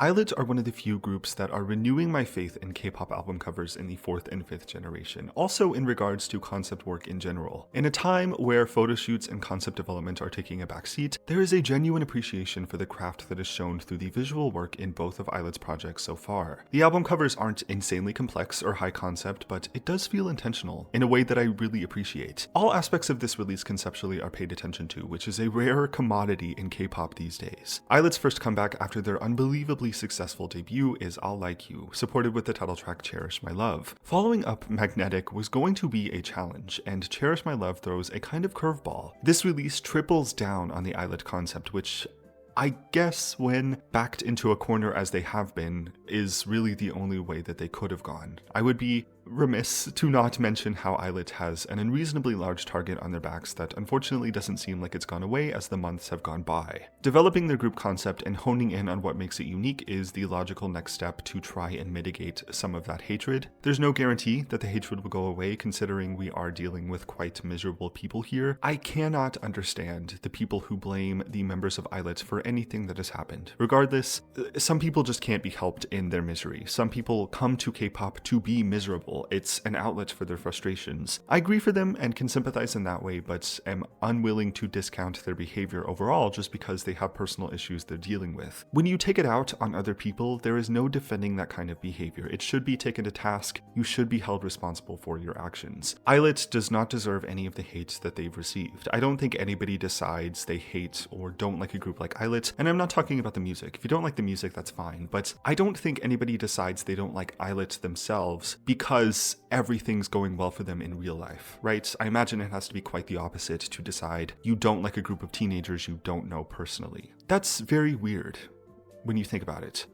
ILLIT are one of the few groups that are renewing my faith in K-pop album covers in the 4th and 5th generation, also in regards to concept work in general. In a time where photo shoots and concept development are taking a backseat, there is a genuine appreciation for the craft that is shown through the visual work in both of ILLIT's projects so far. The album covers aren't insanely complex or high concept, but it does feel intentional in a way that I really appreciate. All aspects of this release conceptually are paid attention to, which is a rare commodity in K-pop these days. ILLIT's first comeback after their unbelievably successful debut is I'll Like You, supported with the title track Cherish My Love. Following up Magnetic was going to be a challenge, and Cherish My Love throws a kind of curveball. This release triples down on the ILLIT concept, which I guess when backed into a corner as they have been, is really the only way that they could have gone. I would be remiss to not mention how ILLIT has an unreasonably large target on their backs that unfortunately doesn't seem like it's gone away as the months have gone by. Developing their group concept and honing in on what makes it unique is the logical next step to try and mitigate some of that hatred. There's no guarantee that the hatred will go away considering we are dealing with quite miserable people here. I cannot understand the people who blame the members of ILLIT for anything that has happened. Regardless, some people just can't be helped in their misery. Some people come to K-pop to be miserable. It's an outlet for their frustrations. I agree for them and can sympathize in that way, but am unwilling to discount their behavior overall just because they have personal issues they're dealing with. When you take it out on other people, there is no defending that kind of behavior. It should be taken to task. You should be held responsible for your actions. ILLIT does not deserve any of the hate that they've received. I don't think anybody decides they hate or don't like a group like ILLIT, and I'm not talking about the music. If you don't like the music, that's fine, but I don't think anybody decides they don't like ILLIT themselves because everything's going well for them in real life, right? I imagine it has to be quite the opposite to decide you don't like a group of teenagers you don't know personally. That's very weird when you think about it.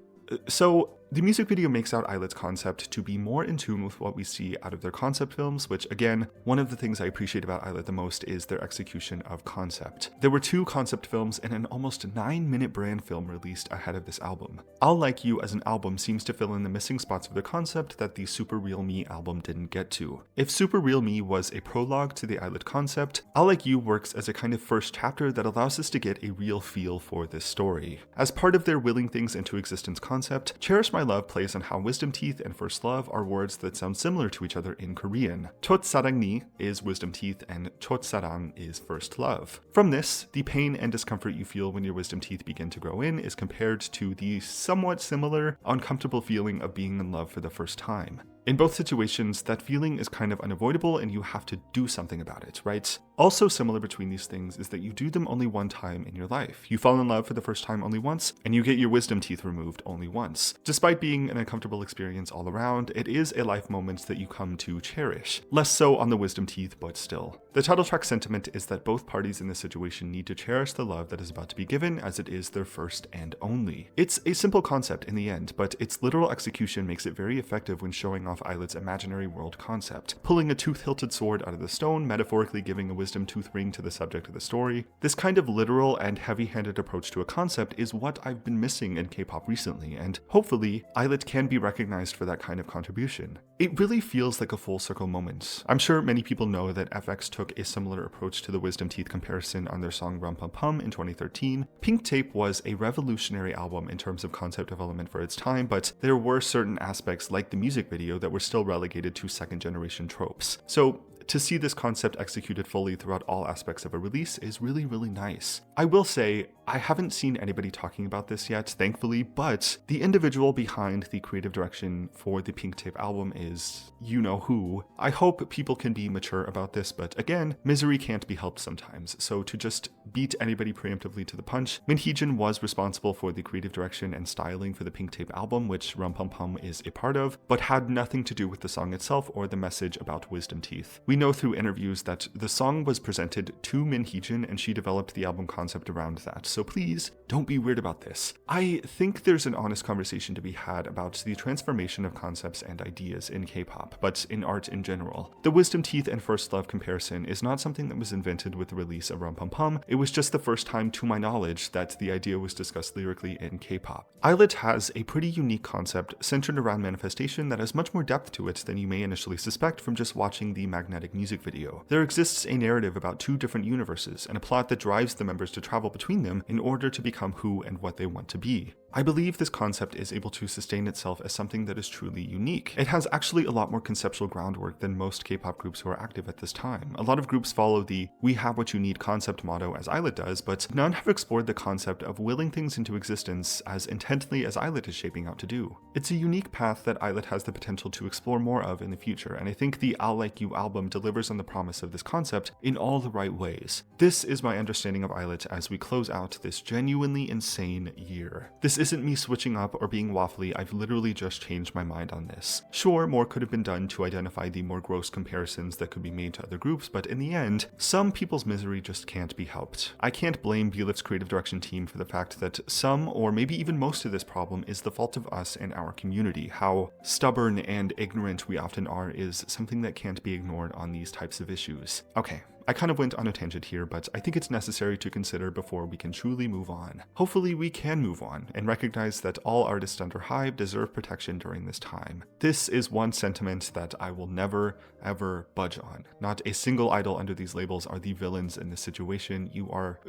So the music video makes out ILLIT's concept to be more in tune with what we see out of their concept films, which again, one of the things I appreciate about ILLIT the most is their execution of concept. There were 2 concept films and an almost 9-minute brand film released ahead of this album. I'll Like You as an album seems to fill in the missing spots of the concept that the Super Real Me album didn't get to. If Super Real Me was a prologue to the ILLIT concept, I'll Like You works as a kind of first chapter that allows us to get a real feel for this story. As part of their willing things into existence concept, Cherish My Love plays on how wisdom teeth and first love are words that sound similar to each other in Korean. Chotsarangni is wisdom teeth and chotsarang is first love. From this, the pain and discomfort you feel when your wisdom teeth begin to grow in is compared to the somewhat similar, uncomfortable feeling of being in love for the first time. In both situations, that feeling is kind of unavoidable and you have to do something about it, right? Also similar between these things is that you do them only one time in your life. You fall in love for the first time only once, and you get your wisdom teeth removed only once. Despite being an uncomfortable experience all around, it is a life moment that you come to cherish. Less so on the wisdom teeth, but still. The title track sentiment is that both parties in this situation need to cherish the love that is about to be given as it is their first and only. It's a simple concept in the end, but its literal execution makes it very effective when showing off ILLIT's imaginary world concept. Pulling a tooth-hilted sword out of the stone, metaphorically giving a wisdom tooth ring to the subject of the story. This kind of literal and heavy-handed approach to a concept is what I've been missing in K-pop recently, and hopefully, ILLIT can be recognized for that kind of contribution. It really feels like a full circle moment. I'm sure many people know that FX took a similar approach to the wisdom teeth comparison on their song Rum Pum Pum in 2013. Pink Tape was a revolutionary album in terms of concept development for its time, but there were certain aspects like the music video that were still relegated to second generation tropes. So to see this concept executed fully throughout all aspects of a release is really, really nice. I will say, I haven't seen anybody talking about this yet, thankfully, but the individual behind the creative direction for the Pink Tape album is you-know-who. I hope people can be mature about this, but again, misery can't be helped sometimes, so to just beat anybody preemptively to the punch, Min Hee-jin was responsible for the creative direction and styling for the Pink Tape album, which Rum Pum Pum is a part of, but had nothing to do with the song itself or the message about wisdom teeth. We know through interviews that the song was presented to Min Hee-jin and she developed the album concept around that, so please don't be weird about this. I think there's an honest conversation to be had about the transformation of concepts and ideas in K-pop, but in art in general. The wisdom teeth and first love comparison is not something that was invented with the release of Rum Pum Pum. It was just the first time, to my knowledge, that the idea was discussed lyrically in K-pop. ILLIT has a pretty unique concept centered around manifestation that has much more depth to it than you may initially suspect from just watching the Magnetic music video. There exists a narrative about 2 different universes and a plot that drives the members to travel between them in order to become who and what they want to be. I believe this concept is able to sustain itself as something that is truly unique. It has actually a lot more conceptual groundwork than most K-pop groups who are active at this time. A lot of groups follow the "we have what you need" concept motto as ILLIT does, but none have explored the concept of willing things into existence as intently as ILLIT is shaping out to do. It's a unique path that ILLIT has the potential to explore more of in the future, and I think the I'll Like You album delivers on the promise of this concept in all the right ways. This is my understanding of ILLIT as we close out this genuinely insane year. This isn't me switching up or being waffly, I've literally just changed my mind on this. Sure, more could have been done to identify the more gross comparisons that could be made to other groups, but in the end, some people's misery just can't be helped. I can't blame ILLIT's creative direction team for the fact that some, or maybe even most of this problem is the fault of us and our community. How stubborn and ignorant we often are is something that can't be ignored on these types of issues. Okay, I kind of went on a tangent here, but I think it's necessary to consider before we can truly move on. Hopefully we can move on and recognize that all artists under HYBE deserve protection during this time. This is one sentiment that I will never, ever budge on. Not a single idol under these labels are the villains in this situation. You are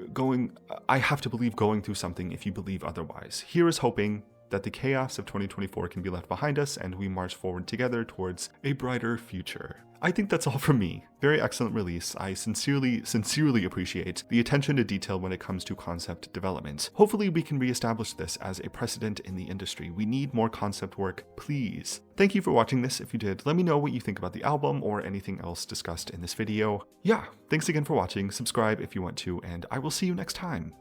I have to believe, going through something if you believe otherwise. Here is hoping that the chaos of 2024 can be left behind us and we march forward together towards a brighter future. I think that's all from me. Very excellent release. I sincerely appreciate the attention to detail when it comes to concept development. Hopefully we can reestablish this as a precedent in the industry. We need more concept work, please. Thank you for watching this. If you did, let me know what you think about the album or anything else discussed in this video. Yeah, thanks again for watching. Subscribe if you want to, and I will see you next time.